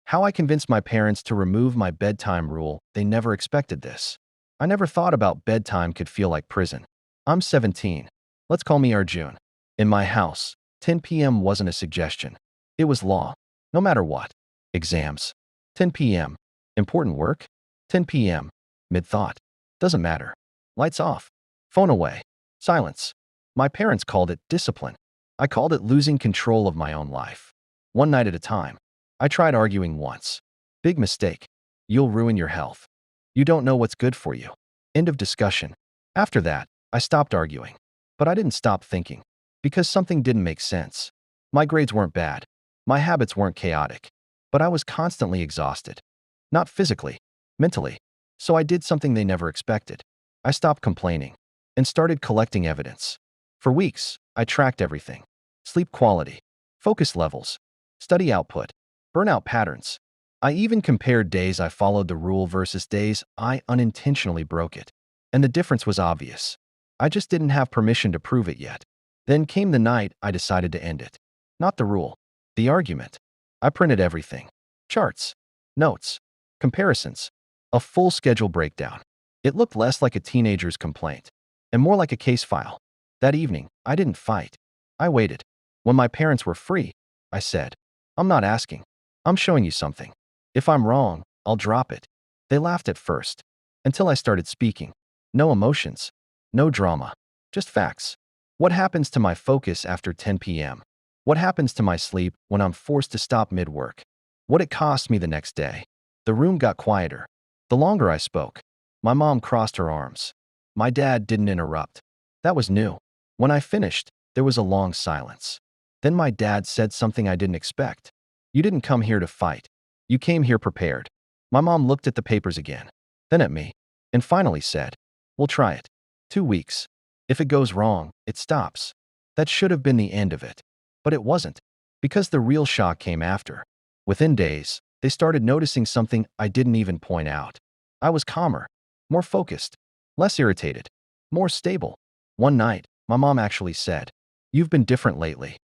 How I convinced my parents to remove my bedtime rule. They never expected this. I never thought about bedtime could feel like prison. I'm 17. Let's call me Arjun. In my house, 10 p.m. wasn't a suggestion. It was law. No matter what. Exams. 10 p.m. Important work. 10 p.m. Mid-thought. Doesn't matter. Lights off. Phone away. Silence. My parents called it discipline. I called it losing control of my own life. One night at a time. I tried arguing once. Big mistake. You'll ruin your health. You don't know what's good for you. End of discussion. After that, I stopped arguing. But I didn't stop thinking. Because something didn't make sense. My grades weren't bad. My habits weren't chaotic. But I was constantly exhausted. Not physically, mentally. So I did something they never expected. I stopped complaining and started collecting evidence. For weeks, I tracked everything. Sleep quality, focus levels, study output, burnout patterns. I even compared days I followed the rule versus days I unintentionally broke it. And the difference was obvious. I just didn't have permission to prove it yet. Then came the night I decided to end it. Not the rule, the argument. I printed everything. Charts, notes, comparisons, a full schedule breakdown. It looked less like a teenager's complaint and more like a case file. That evening, I didn't fight. I waited. When my parents were free, I said, I'm not asking. I'm showing you something. If I'm wrong, I'll drop it. They laughed at first, until I started speaking. No emotions, no drama, just facts. What happens to my focus after 10 p.m.? What happens to my sleep when I'm forced to stop mid-work? What it cost me the next day? The room got quieter. The longer I spoke, my mom crossed her arms. My dad didn't interrupt. That was new. When I finished, there was a long silence. Then my dad said something I didn't expect. You didn't come here to fight. You came here prepared. My mom looked at the papers again, then at me, and finally said, we'll try it. 2 weeks. If it goes wrong, it stops. That should have been the end of it. But it wasn't, because the real shock came after. Within days, they started noticing something I didn't even point out. I was calmer, more focused, less irritated, more stable. One night, my mom actually said, you've been different lately.